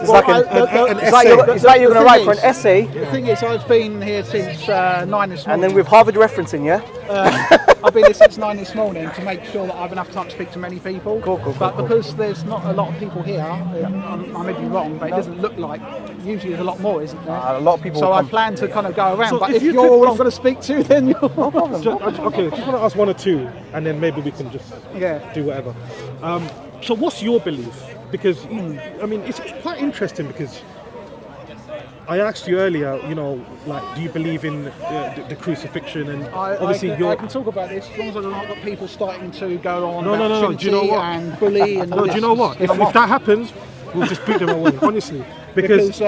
It's like you're going to write for an essay. The thing is, I've been here since 9 this morning. And then with Harvard referencing, yeah? I've been here since 9 this morning to make sure that I have enough time to speak to many people. Cool. Because there's not a lot of people here, I may be wrong, but it doesn't look like, usually there's a lot more, isn't there? A lot of people. So I plan to kind of go around, So but if if you're all I'm going to speak to, then you're... No problem. Okay, just want to ask one or two, and then maybe we can just do whatever. So what's your belief? Because, I mean, it's quite interesting because I asked you earlier, you know, like, do you believe in the crucifixion? And obviously I can talk about this as long as I've not got people starting to go on about No. Do you know what? And bully and all No, this. do you know what? If that happens, we'll just beat them away, honestly. Because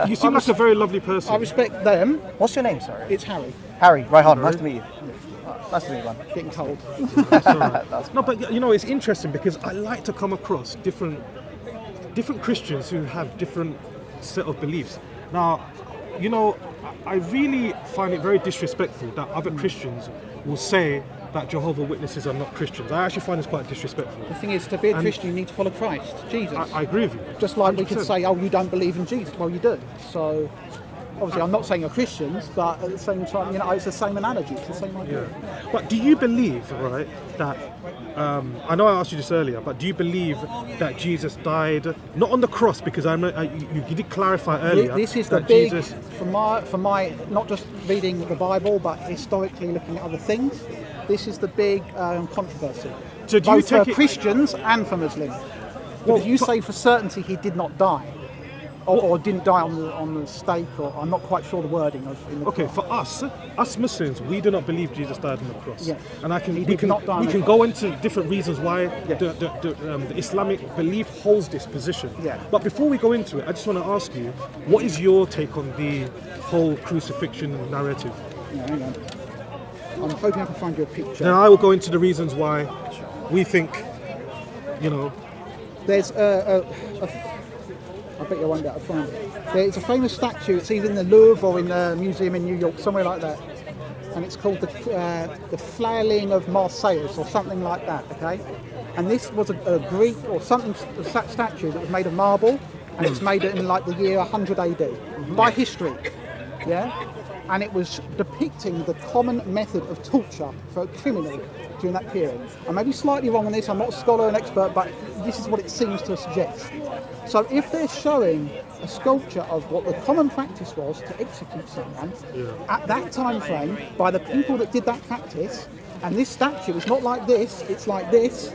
you seem like a very lovely person. I respect them. What's your name, sorry? It's Harry. Harry, Rahian, nice to meet you. Nice to meet you, man. Getting cold. That's all right. No, but you know, it's interesting because I like to come across different Christians who have different set of beliefs. Now, you know, I really find it very disrespectful that other Christians will say that Jehovah Witnesses are not Christians. I actually find this quite disrespectful. The thing is, to be a Christian, you need to follow Christ, Jesus. I agree with you. Just like 100%. we could say, oh, you don't believe in Jesus. Well, you do. So, obviously, I'm not saying you're Christians, but at the same time, you know, it's the same analogy. It's the same idea. Yeah. But do you believe, right, that, I know I asked you this earlier, but do you believe that Jesus died, not on the cross, because you did clarify earlier. This is the big, from my, not just reading the Bible, but historically looking at other things, this is the big controversy. So do both you take for Christians and for Muslims. Because you say for certainty he did not die. Or didn't die on the stake, or I'm not quite sure the wording of. Okay, for us Muslims, we do not believe Jesus died on the cross. Yes. And we can can go into different reasons why the Islamic belief holds this position. Yeah. But before we go into it, I just want to ask you, what is your take on the whole crucifixion narrative? Yeah, hang on. I'm hoping I can find you a picture. Then I will go into the reasons why we think, you know. There's I bet you won't be able to find it. There's a famous statue. It's either in the Louvre or in the museum in New York, somewhere like that. And it's called the Flailing of Marseilles or something like that. Okay. And this was a Greek or something statue that was made of marble, and it was made in like the year 100 AD by history. Yeah. And it was depicting the common method of torture for a criminal during that period. I may be slightly wrong on this, I'm not a scholar or an expert, but this is what it seems to suggest. So if they're showing a sculpture of what the common practice was to execute someone at that time frame by the people that did that practice, and this statue is not like this, it's like this,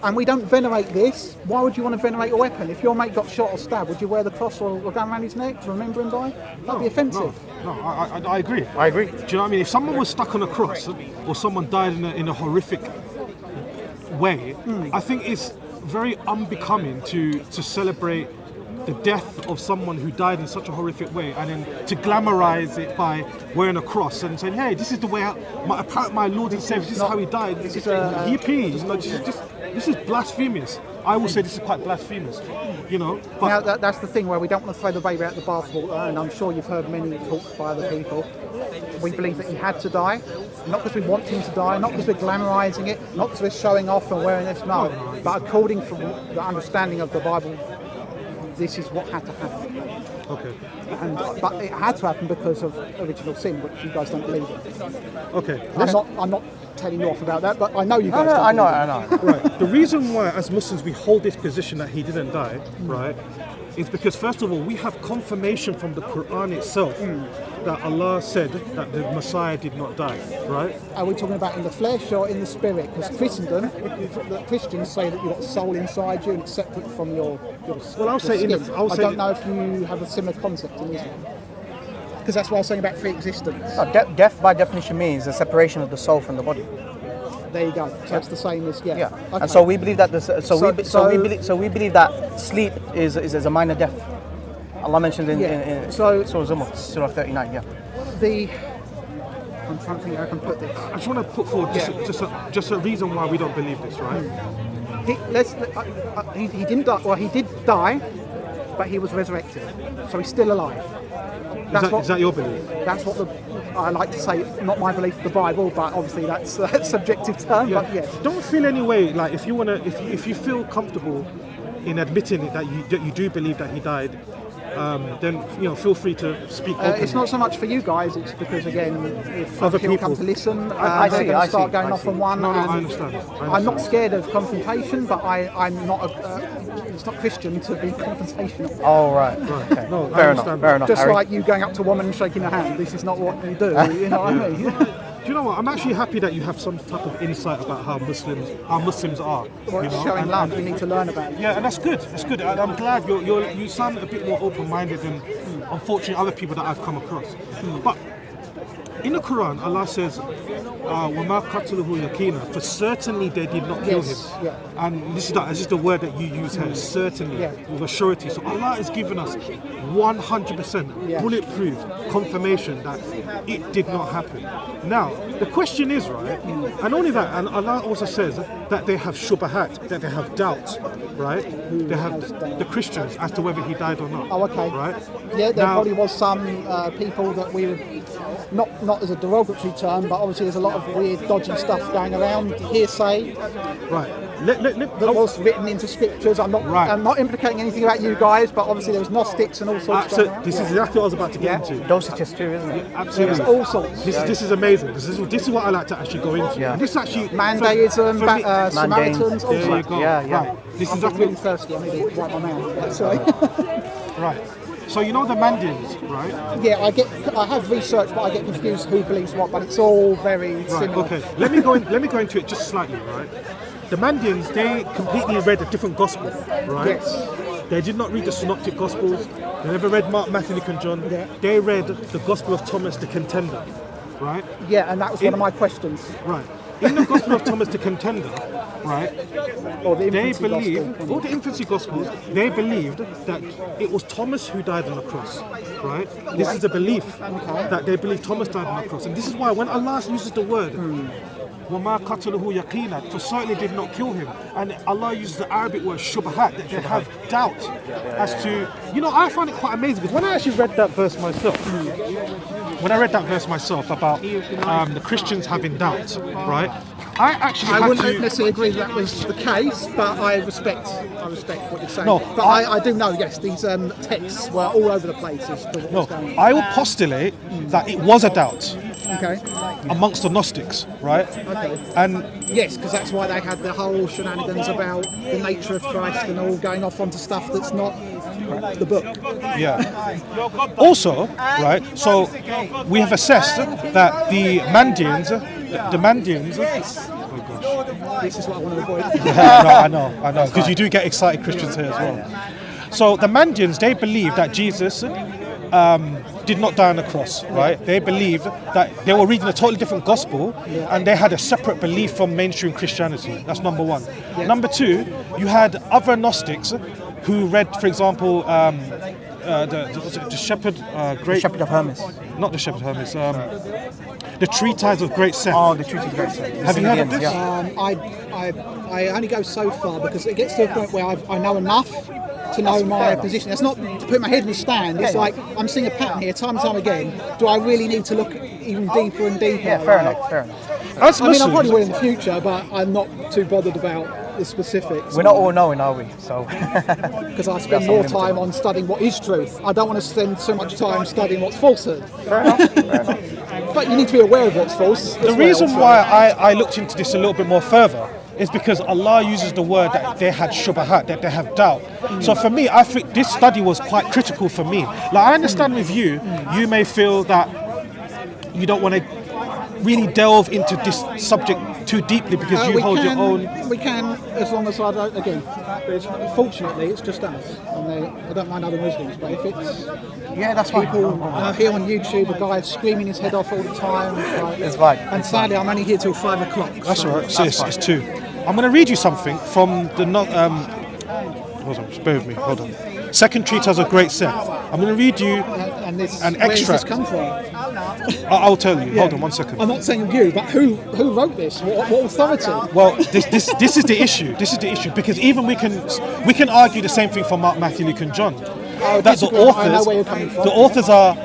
and we don't venerate this, why would you want to venerate a weapon? If your mate got shot or stabbed, would you wear the cross or go around his neck to remember him by? That'd be offensive. No, I agree. I agree. Do you know what I mean? If someone was stuck on a cross or someone died in a horrific way, I think it's very unbecoming to celebrate the death of someone who died in such a horrific way, and then to glamorize it by wearing a cross and saying, "Hey, this is the way my Lord and Savior. This is how he died." This is yippee! You know, this is blasphemous. I will say this is quite blasphemous. You know. But now that's the thing where we don't want to throw the baby out the bathwater, and I'm sure you've heard many talks by other people. We believe that he had to die, not because we want him to die, not because we're glamorizing it, not because we're showing off and wearing this. No, but according to the understanding of the Bible, this is what had to happen. Okay. But it had to happen because of original sin, which you guys don't believe in. Okay. I'm not telling you off about that, but I know you guys. I know. Right. The reason why, as Muslims, we hold this position that he didn't die, right, is because first of all, we have confirmation from the Quran itself that Allah said that the Messiah did not die, right? Are we talking about in the flesh or in the spirit? Because Christendom, the Christians say that you've got a soul inside you and it's separate from your Well, I'll say skin. I don't know if you have a similar concept in Islam. Because that's what I was saying about pre-existence. No, death by definition means the separation of the soul from the body. There you go. So it's the same as Okay. And so we believe that we believe that sleep is a minor death. Allah mentions in Surah Zumar, Surah 39. Yeah. I'm trying to think how I can put this. I just want to put forward just a reason why we don't believe this, right? He didn't die. Well, he did die, but he was resurrected, so he's still alive. Is that your belief? That's what I like to say. Not my belief, the Bible, but obviously that's a subjective term. Yeah. But yes. Don't feel any way like if you feel comfortable in admitting it that you do believe that he died, then feel free to speak openly. It's not so much for you guys, it's because again, if Other people come people. to listen, I they're see, going I to start see, going I off see. on one. No, and I understand. I'm not scared of confrontation, but I'm not. It's not Christian to be confrontational. Oh, right. Okay. No, Fair enough. Fair enough. Just Harry. like you going up to a woman and shaking her hand. This is not what you do. You know what I mean? Do you know what? I'm actually happy that you have some type of insight about how Muslims are. Well, showing love, we need to learn about it. Yeah, and that's good. That's good. And I'm glad you sound a bit more open-minded than, unfortunately, other people that I've come across. But in the Quran, Allah says, وَمَا قَتْلُهُ يَقِينًا, for certainly they did not kill him. Yeah. And this is the word that you use here, certainly, with a surety. So Allah has given us 100% bulletproof confirmation that it did not happen. Now, the question is, right, and only that, and Allah also says that they have shubahat, that they have doubt, right? They have the Christians as to whether he died or not. Oh, okay. Right? Yeah, there probably was some people that we would, not as a derogatory term, but obviously there's a lot of weird, dodgy stuff going around, hearsay. Right. That was written into scriptures. I'm not implicating anything about you guys, but obviously there was Gnostics and all sorts of stuff. This is exactly what I was about to get into. Gnostic is true, isn't it? Absolutely. There's all sorts. This is amazing. This is what I like to actually go into. Yeah. And this actually Mandaism, for me- Samaritans, all there you sorts. go. Yeah. Right. This is I'm exactly really thirsty. I need to wipe my mouth. Sorry. right. So you know the Mandaeans, right? Yeah, I have researched, but I get confused who believes what. But it's all very Right. similar. Okay. Let me go into it just slightly, right? The Mandaeans, they completely read a different gospel, right? Yes. They did not read the synoptic gospels. They never read Mark, Matthew, Luke, and John. Yeah. They read the Gospel of Thomas the Contender, right? Yeah, and that was one of my questions. Right. In the Gospel of Thomas the Contender, right? Or the They infancy believed, gospel. all the infancy gospels, they believed that it was Thomas who died on the cross, right? This is the belief that they believe Thomas died on the cross. And this is why when Allah uses the word, وَمَا قَتَلُهُ يَقِينًا, for certainly did not kill him. And Allah uses the Arabic word shubahat, that they have doubt as to, I find it quite amazing because when I actually read that verse myself, about the Christians having doubt, right? I wouldn't necessarily agree that was the case, but I respect what you're saying. No, but I do know, yes, these texts were all over the place as to what was going on. I will postulate that it was a doubt Okay. amongst the Gnostics, right? Okay. And Yes, because that's why they had the whole shenanigans about the nature of Christ and all going off onto stuff that's not the book. yeah. Also, right, so we have assessed that the Mandaeans, oh gosh. This is what I want to avoid. I know, because you do get excited Christians here as well. So the Mandaeans, they believe that Jesus did not die on the cross, right? They believed that they were reading a totally different gospel and they had a separate belief from mainstream Christianity. That's number one. Yeah. Number two, you had other Gnostics who read, for example, the Shepherd, The Shepherd of Hermes. not the Shepherd of Hermes, the Treatise of Great Seth. Oh, the Treatise of Great Seth. Have you heard of this? Yeah. I only go so far because it gets to a point where I know enough to know my position. It's not to put my head in the stand. It's like I'm seeing a pattern here time and time again. Do I really need to look even deeper and deeper? Yeah, fair enough. As I mean, I Muslims- probably will in the future, but I'm not too bothered about the specifics. We're not all knowing, are we? So Because I spend more time on studying what is truth. I don't want to spend so much time studying what's falsehood. fair enough. But you need to be aware of what's false. The reason why I looked into this a little bit more further is because Allah uses the word that they had shubahat, that they have doubt. So for me, I think this study was quite critical for me. Like I understand with you, you may feel that you don't want to really delve into this subject too deeply because you hold your own. We can, as long as I don't. Again, fortunately, it's just us. And I don't mind other Muslims, but if it's Yeah, that's fine. people here on YouTube, a guy screaming his head off all the time. It's fine. And sadly, I'm only here till 5 o'clock. That's all right. So it's two. I'm going to read you something from the hold on, just bear with me. Hold on. Second Treatise of Great Seth. I'm going to read you And this, an where does this extract. come from? I'll tell you. Hold on 1 second. I'm not saying you, but who wrote this? What authority? Well, this is the issue. This is the issue because even we can argue the same thing for Mark, Matthew, Luke, and John. That the disagree. I know where you're coming from. the authors are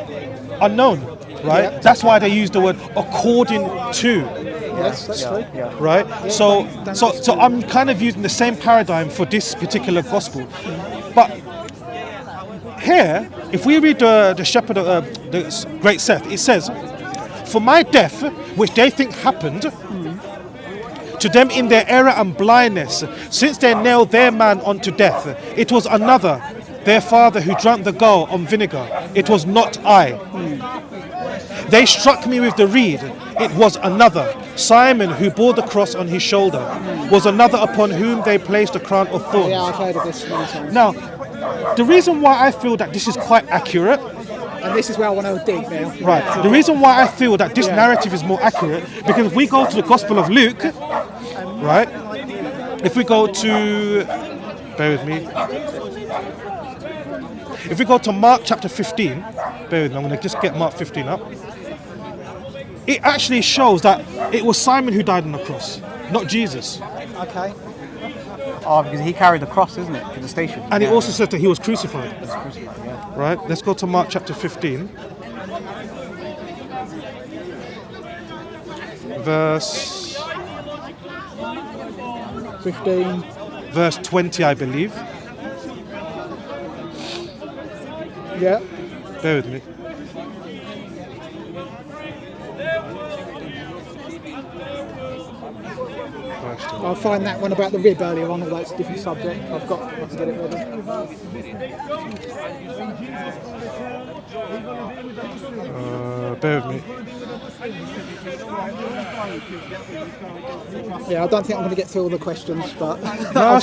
unknown, right? Yeah. That's why they use the word according to. Yes, that's true. Yeah. Right? So I'm kind of using the same paradigm for this particular gospel. But here, if we read the shepherd of the great Seth, it says, "For my death, which they think happened, to them in their error and blindness, since they nailed their man unto death, it was another, their father, who drank the gall on vinegar. It was not I. They struck me with the reed. It was another. Simon, who bore the cross on his shoulder, was another upon whom they placed a crown of thorns." Yeah, I've heard of this many times. Now, the reason why I feel that this is quite accurate, and this is where I want to dig now. right, the reason why I feel that this narrative is more accurate, because if we go to the Gospel of Luke, right, if we go to, bear with me, if we go to Mark chapter 15, bear with me, I'm going to just get Mark 15 up. It actually shows that it was Simon who died on the cross, not Jesus. Okay. Oh, because he carried the cross, isn't it, to the station? And it also says that he was crucified. He was crucified, yeah. Right, let's go to Mark chapter 15. Verse 15. Verse 20, I believe. Yeah. Bear with me. I'll find that one about the rib earlier on, although it's a different subject. I can get it ready. Bear with me. Yeah, I don't think I'm going to get through all the questions, but No,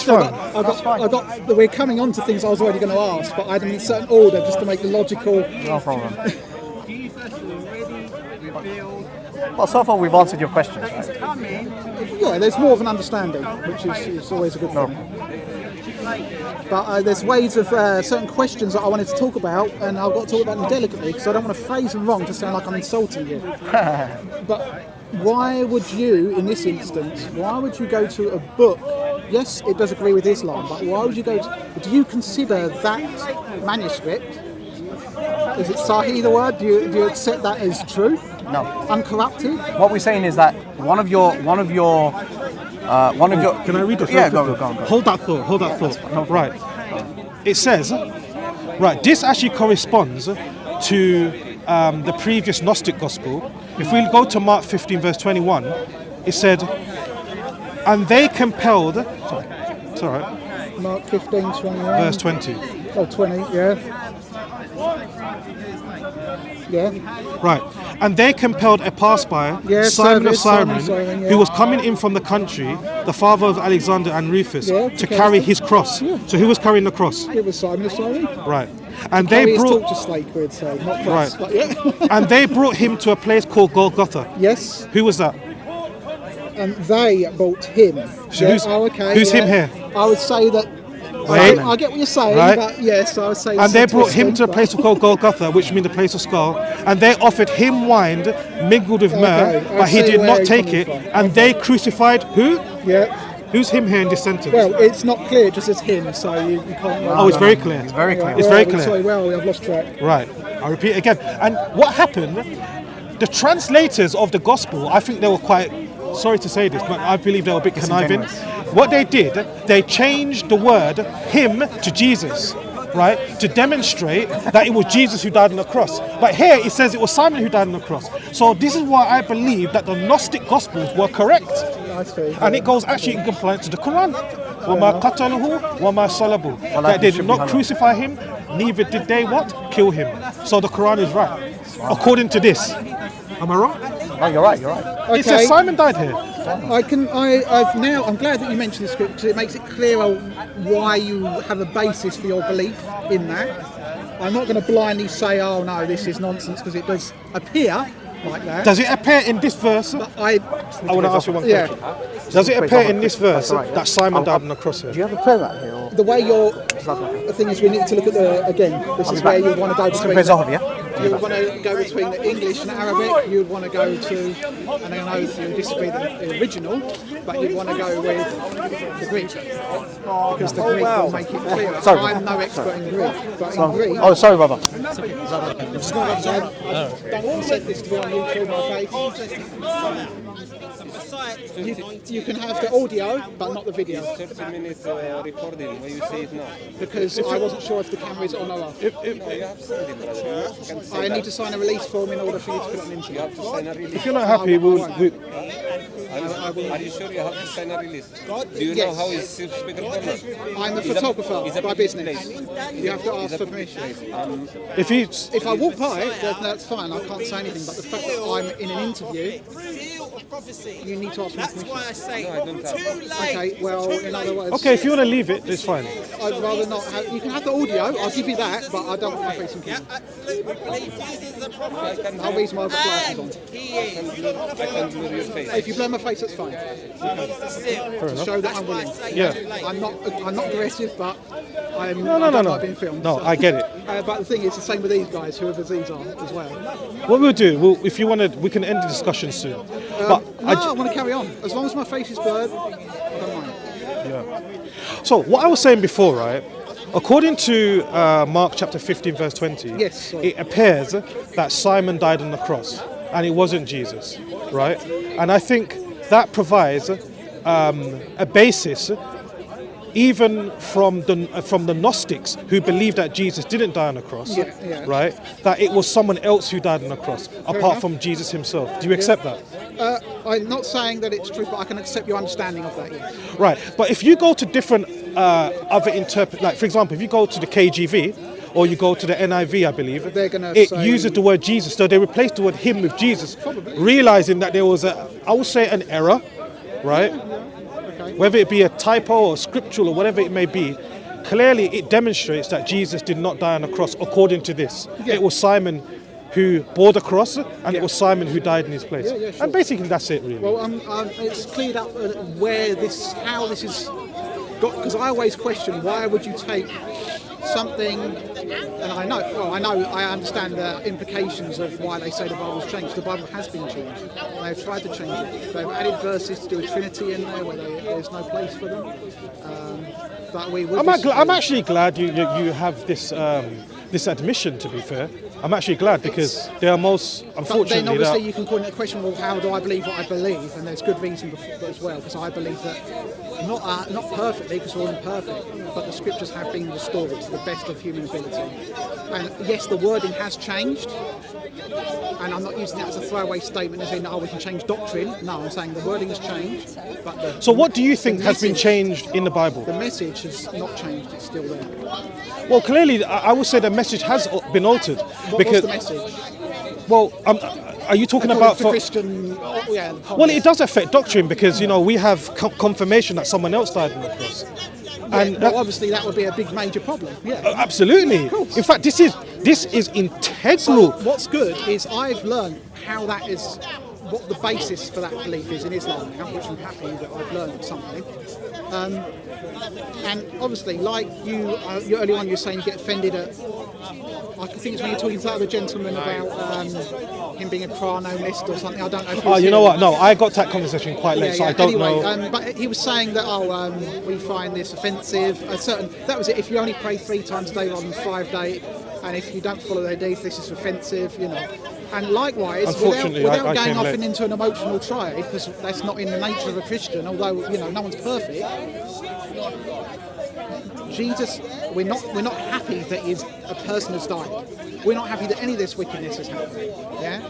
that's fine. We're coming on to things I was already going to ask, but I had them in a certain order just to make the logical. No problem. Well, so far we've answered your questions, right? Yeah, there's more of an understanding, which is always a good thing. But there's ways of certain questions that I wanted to talk about, and I've got to talk about them delicately because I don't want to phrase them wrong to sound like I'm insulting you. But why would you, in this instance, why would you go to a book? Yes, it does agree with Islam, but why would you go to? Do you consider that manuscript? Is it Sahih the word? Do you accept that as truth? No. Uncorrupted? What we're saying is that one of your. Can I read this? Yeah, go. Hold that thought. Right. It says, right, this actually corresponds to the previous Gnostic gospel. If we go to Mark 15 verse 21, it said, and they compelled, it's all right. Mark 15, 21. Verse 20. Oh, 20, yeah. Yeah. Right. And they compelled a passer, Simon of Cyrene, who was coming in from the country, the father of Alexander and Rufus, to carry his cross. Yeah. So who was carrying the cross? It was Simon of Cyrene. Right. And they brought his torture stake, we'd say, not cross. Right. But and they brought him to a place called Golgotha. Yes. Who was that? And they brought him. So who's him here? I would say that. I get what you're saying, right? But yes, I would say. And they brought him to a place called Golgotha, which means the place of skull, and they offered him wine mingled with myrrh, but he did not take it, and they crucified who? Yeah. Who's him here in this sentence? Well, it's not clear, it just says him, so you can't. Oh, it's very clear. It's very clear. It's very clear. Sorry, I've lost track. Right. I'll repeat it again. And what happened? The translators of the gospel, I think they were quite. Sorry to say this, but I believe they were a bit conniving. What they did, they changed the word him to Jesus, right? To demonstrate that it was Jesus who died on the cross. But here it says it was Simon who died on the cross. So this is why I believe that the Gnostic Gospels were correct. And it goes actually in compliance to the Quran. وَمَا قَتَلُهُ وَمَا صَلَبُهُ. That they did not crucify him, neither did they what? Kill him. So the Quran is right. According to this. Am I wrong? No, you're right. Okay. It says Simon died here. I'm glad that you mentioned this script because it makes it clearer why you have a basis for your belief in that. I'm not going to blindly say, oh no, this is nonsense, because it does appear like that. Does it appear in this verse? But I want to ask you one question. Does it appear in this verse that Simon died on the cross here? Do you have a prayer that here? The way the thing is, we need to look at this is where you would want to go between. You would want to go between the English and Arabic. You would want to go to, and I know that you disagree with the original, but you'd want to go with the Greek because the Greek will make it clearer. Sorry. I'm no expert in Greek, but in Greek. Oh, sorry, brother. Don't want to set this to be on YouTube, my face. You can have the audio, but not the video. 30-minute recording, why you say it now? Because I wasn't sure if the camera is on or off. You have something, brother. You can say I that. need to sign a release form in order for you to put it on You internet. have to sign a release. If you're not happy, I we'll won't. Are you sure you have to sign a release? Do you know how is speaker corner? I'm a photographer by business. You have to ask for permission. if If I walk by it, then that's fine. I can't say anything. But the fact that I'm in an interview, you need to ask me permission. No, I don't have. Okay, well, in other words, okay, if you want to leave it, it's fine. I'd rather not have, you can have the audio, I'll give you that, but I don't want my face in camera. I'll raise my other glasses on. I can blur your face. If you blur my face, that's fine. To show that I'm willing. Yeah. I'm not aggressive, but I'm No. not being filmed. No, so. I get it. But the thing is, the same with these guys, whoever these are, as well. What we'll do, if you want to, we can end the discussion soon. But I want to carry on. As long as my face is blurred, I don't mind. So what I was saying before, right? According to Mark chapter 15, verse 20, Yes, sorry. it appears that Simon died on the cross, and it wasn't Jesus, right? And I think that provides a basis, even from the Gnostics who believed that Jesus didn't die on the cross, Yeah. right? That it was someone else who died on the cross, apart enough. from Jesus himself. Do you accept that? I'm not saying that it's true, but I can accept your understanding of that, yes. Right, but if you go to different other like for example, if you go to the KJV or you go to the NIV, I believe, They're gonna it say- uses the word Jesus, so they replaced the word him with Jesus, realizing that there was I would say an error, right? Whether it be a typo or scriptural or whatever it may be, clearly it demonstrates that Jesus did not die on the cross according to this. It was Simon who bore the cross, and it was Simon who died in his place. Yeah, sure. And basically that's it, really. Well, it's cleared up how this is got, because I always question, why would you take something, and I understand the implications of why they say the Bible's changed. The Bible has been changed. They've tried to change it. They've added verses to do a Trinity in there where there's no place for them. But we would I'm actually glad you have this this admission, to be fair. I'm actually glad because they are most, But unfortunately, then obviously you can point at the question, well, how do I believe what I believe? And there's good reason as well, because I believe that not perfectly, because we're all imperfect, but the scriptures have been restored to the best of human ability. And yes, the wording has changed, and I'm not using that as a throwaway statement as in, oh, we can change doctrine. No, I'm saying the wording has changed. But So what do you think has been changed in the Bible? The message has not changed, it's still there. Well, clearly, I would say the message has been altered. What's the message? Well, are you talking about for Christian? Yeah. Well, it does affect doctrine because we have confirmation that someone else died on the cross, and well, obviously that would be a big major problem. Yeah. Absolutely. In fact, this is integral. So what's good is I've learned how that is, what the basis for that belief is in Islam, which I'm happy that I've learned something. And obviously, like you early on, you were saying you get offended at, I think it's when you're talking to the other gentleman about him being a chronomist or something. I don't know if you know what? No, I got that conversation quite late, so I don't know. But he was saying that, we find this offensive. That was it. If you only pray 3 times a day rather than 5 days, and if you don't follow their deeds, this is offensive, And likewise, without going off into an emotional tirade, because that's not in the nature of a Christian, although no one's perfect. Jesus, we're not happy that a person has died. We're not happy that any of this wickedness has happened. Yeah.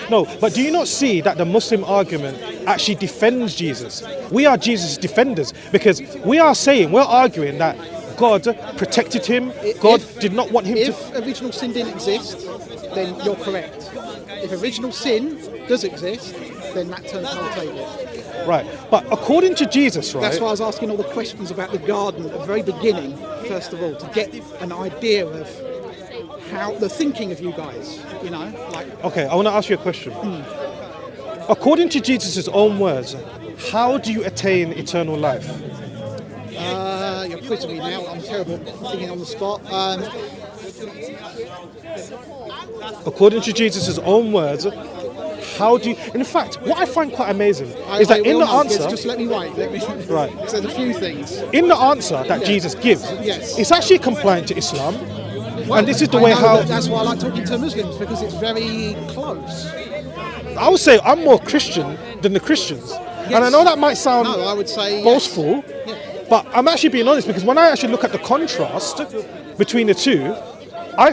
No, but do you not see that the Muslim argument actually defends Jesus? We are Jesus' defenders because we're arguing that God protected him. God did not want him to. If original sin didn't exist, then you're correct. If original sin does exist, then that turns on the table. Right, but according to Jesus, right? That's why I was asking all the questions about the garden at the very beginning, first of all, to get an idea of how the thinking of you guys, Okay, I want to ask you a question. According to Jesus' own words, how do you attain eternal life? You're quizzing me now. I'm terrible thinking on the spot. According to Jesus' own words, how do you... In fact, what I find quite amazing is that in the answer... Just let me wait. Right. Because there's a few things. In the answer that Jesus gives, it's actually compliant to Islam. Well, and this is the way how... That's why I like talking to Muslims, because it's very close. I would say I'm more Christian than the Christians. Yes. And I know that might sound I would say boastful, but I'm actually being honest, because when I actually look at the contrast between the two,